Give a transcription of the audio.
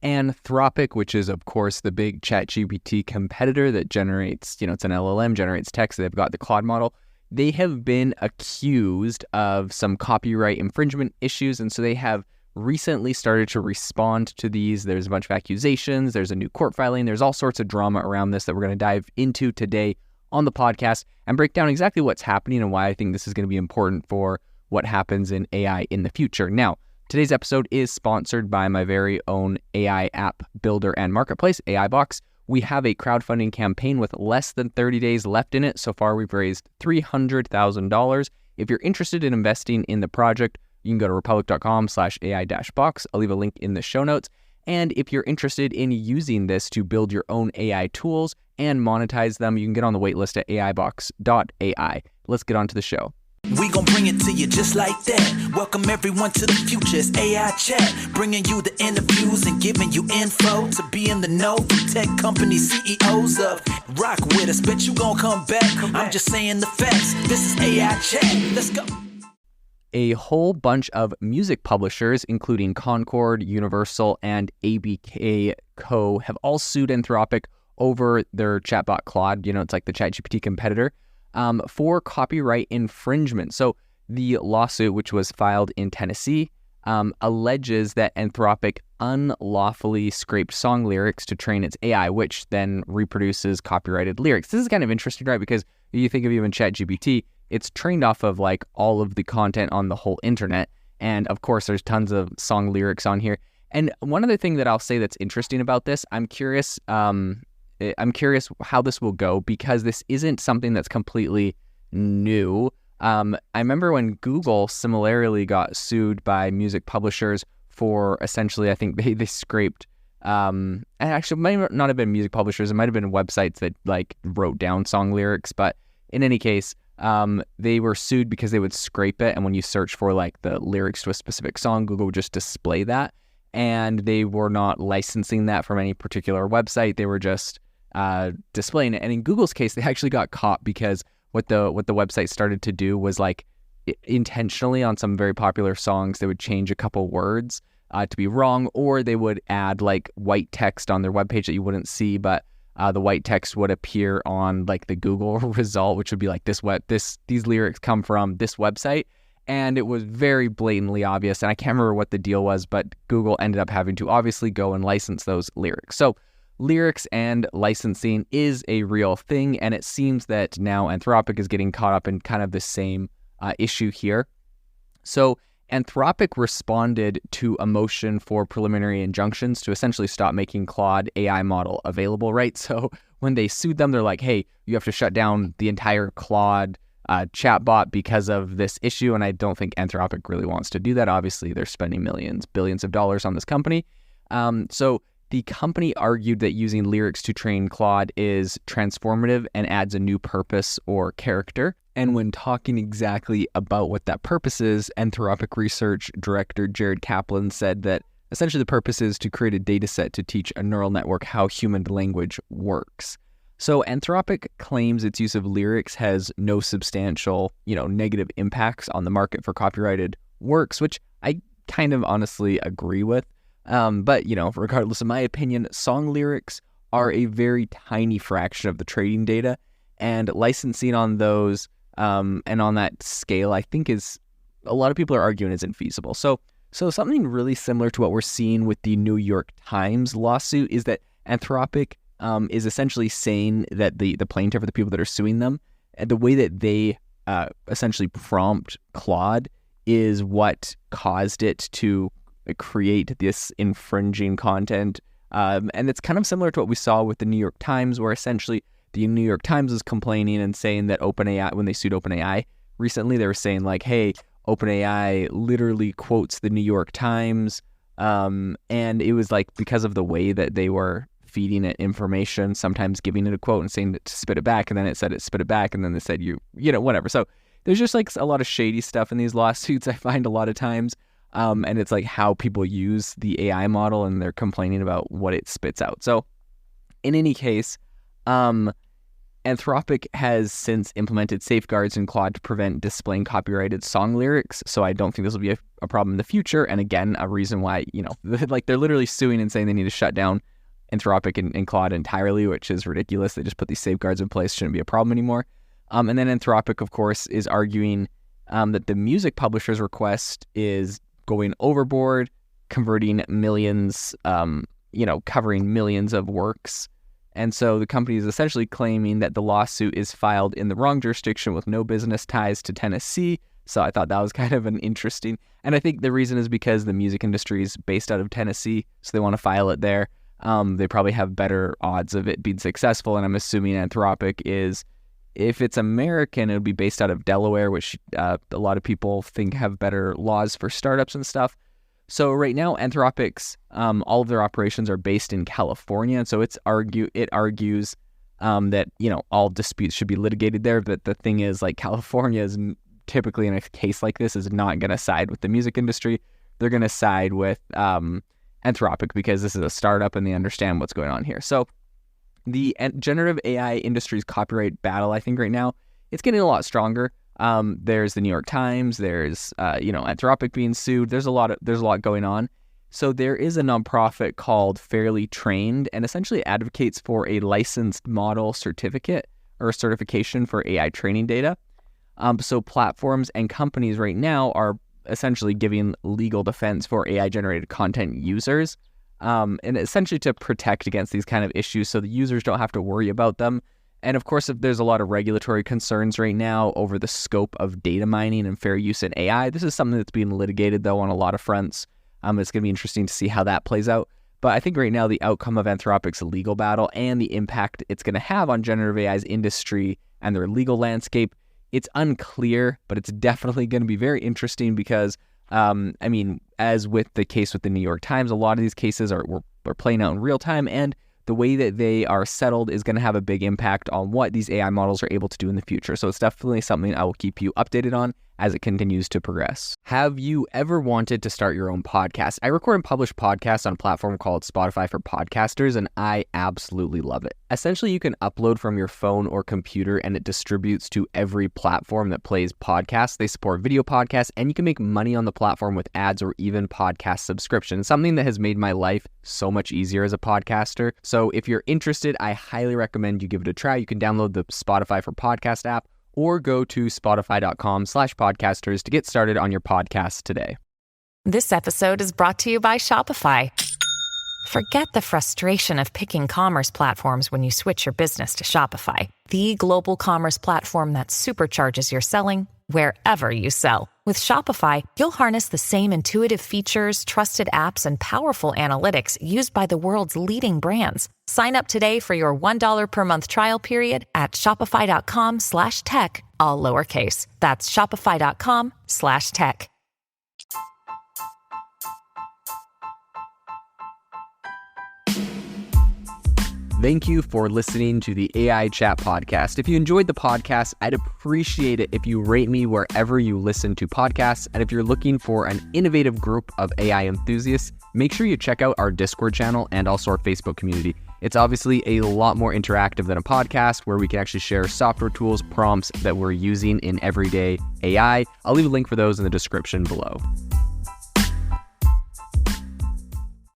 Anthropic, which is, of course, the big ChatGPT competitor that generates, it's an LLM, generates text. They've got the Claude model. They have been accused of some copyright infringement issues, and so they have recently started to respond to these. There's a bunch of accusations. There's a new court filing. There's all sorts of drama around this that we're going to dive into today on the podcast and break down exactly what's happening and why I think this is going to be important for what happens in AI in the future. Now, today's episode is sponsored by my very own AI app builder and marketplace, AIbox. We have a crowdfunding campaign with less than 30 days left in it. So far, we've raised $300,000. If you're interested in investing in the project, you can go to republic.com/AI-box. I'll leave a link in the show notes. And if you're interested in using this to build your own AI tools and monetize them, you can get on the waitlist at AIbox.ai. Let's get on to the show. We gon' bring it to you just like that. Welcome everyone to the future. It's AI Chat, bringing you the interviews and giving you info to be in the know from tech company CEOs of. Rock with us, bet you gon' come back. I'm just saying the facts. This is AI Chat. Let's go. A whole bunch of music publishers, including Concord, Universal, and ABK Co., have all sued Anthropic over their chatbot Claude. It's like the ChatGPT competitor, for copyright infringement. So the lawsuit, which was filed in Tennessee, alleges that Anthropic unlawfully scraped song lyrics to train its AI, which then reproduces copyrighted lyrics. This is kind of interesting, right? Because you think of even ChatGPT, it's trained off of like all of the content on the whole internet. And of course, there's tons of song lyrics on here. And one other thing that I'll say that's interesting about this, I'm curious how this will go, because this isn't something that's completely new. I remember when Google similarly got sued by music publishers for essentially, I think they scraped, and actually it might not have been music publishers. It might have been websites that like wrote down song lyrics. But in any case, they were sued because they would scrape it. And when you search for like the lyrics to a specific song, Google would just display that. And they were not licensing that from any particular website. They were just displaying it. And in Google's case, they actually got caught because what the website started to do was like intentionally on some very popular songs, they would change a couple words to be wrong, or they would add like white text on their webpage that you wouldn't see, but the white text would appear on like the Google result, which would be like these lyrics come from this website. And it was very blatantly obvious. And I can't remember what the deal was, but Google ended up having to obviously go and license those lyrics. So lyrics and licensing is a real thing. And it seems that now Anthropic is getting caught up in kind of the same issue here. So Anthropic responded to a motion for preliminary injunctions to essentially stop making Claude AI model available, right? So when they sued them, they're like, hey, you have to shut down the entire Claude chatbot because of this issue. And I don't think Anthropic really wants to do that. Obviously, they're spending millions, billions of dollars on this company. So the company argued that using lyrics to train Claude is transformative and adds a new purpose or character. And when talking exactly about what that purpose is, Anthropic research director Jared Kaplan said that essentially the purpose is to create a data set to teach a neural network how human language works. So Anthropic claims its use of lyrics has no substantial, negative impacts on the market for copyrighted works, which I kind of honestly agree with. But regardless of my opinion, song lyrics are a very tiny fraction of the trading data, and licensing on those and on that scale, I think is a lot of people are arguing isn't feasible. So something really similar to what we're seeing with the New York Times lawsuit is that Anthropic is essentially saying that the plaintiff or the people that are suing them, the way that they essentially prompt Claude is what caused it to create this infringing content. And it's kind of similar to what we saw with the New York Times, where essentially the New York Times is complaining and saying that OpenAI, when they sued OpenAI recently, they were saying like, hey, OpenAI literally quotes the New York Times. And it was like because of the way that they were feeding it information, sometimes giving it a quote and saying to spit it back, and then it said it spit it back, and then they said whatever. So there's just like a lot of shady stuff in these lawsuits, I find a lot of times. And it's like how people use the AI model and they're complaining about what it spits out. So in any case, Anthropic has since implemented safeguards in Claude to prevent displaying copyrighted song lyrics, so I don't think this will be a problem in the future. And again, a reason why, like they're literally suing and saying they need to shut down Anthropic and Claude entirely, which is ridiculous. They just put these safeguards in place, shouldn't be a problem anymore. And then Anthropic, of course, is arguing that the music publisher's request is going overboard, converting millions, covering millions of works. And so the company is essentially claiming that the lawsuit is filed in the wrong jurisdiction with no business ties to Tennessee. So I thought that was kind of an interesting, and I think the reason is because the music industry is based out of Tennessee, so they want to file it there. They probably have better odds of it being successful, and I'm assuming Anthropic is, if it's American, it would be based out of Delaware, which a lot of people think have better laws for startups and stuff. So right now, Anthropic's, all of their operations are based in California, and so it argues that, all disputes should be litigated there. But the thing is, like, California is typically, in a case like this, is not going to side with the music industry. They're going to side with Anthropic because this is a startup and they understand what's going on here. So the generative AI industry's copyright battle, I think right now, it's getting a lot stronger. There's the New York Times, there's, Anthropic being sued. There's a lot going on. So there is a nonprofit called Fairly Trained, and essentially advocates for a licensed model certificate or certification for AI training data. So platforms and companies right now are essentially giving legal defense for AI generated content users, and essentially to protect against these kind of issues so the users don't have to worry about them. And of course, if there's a lot of regulatory concerns right now over the scope of data mining and fair use in AI. This is something that's being litigated, though, on a lot of fronts. It's going to be interesting to see how that plays out. But I think right now the outcome of Anthropic's legal battle and the impact it's going to have on generative AI's industry and their legal landscape, it's unclear, but it's definitely going to be very interesting because, as with the case with the New York Times, a lot of these cases are playing out in real time, and the way that they are settled is going to have a big impact on what these AI models are able to do in the future. So it's definitely something I will keep you updated on as it continues to progress. Have you ever wanted to start your own podcast? I record and publish podcasts on a platform called Spotify for Podcasters, and I absolutely love it. Essentially, you can upload from your phone or computer, and it distributes to every platform that plays podcasts. They support video podcasts, and you can make money on the platform with ads or even podcast subscriptions, something that has made my life so much easier as a podcaster. So if you're interested, I highly recommend you give it a try. You can download the Spotify for Podcast app, or go to spotify.com/podcasters to get started on your podcast today. This episode is brought to you by Shopify. Forget the frustration of picking commerce platforms when you switch your business to Shopify, the global commerce platform that supercharges your selling wherever you sell. With Shopify, you'll harness the same intuitive features, trusted apps, and powerful analytics used by the world's leading brands. Sign up today for your $1 per month trial period at shopify.com/tech, all lowercase. That's shopify.com/tech. Thank you for listening to the AI Chat Podcast. If you enjoyed the podcast, I'd appreciate it if you rate me wherever you listen to podcasts. And if you're looking for an innovative group of AI enthusiasts, make sure you check out our Discord channel and also our Facebook community. It's obviously a lot more interactive than a podcast, where we can actually share software tools, prompts that we're using in everyday AI. I'll leave a link for those in the description below.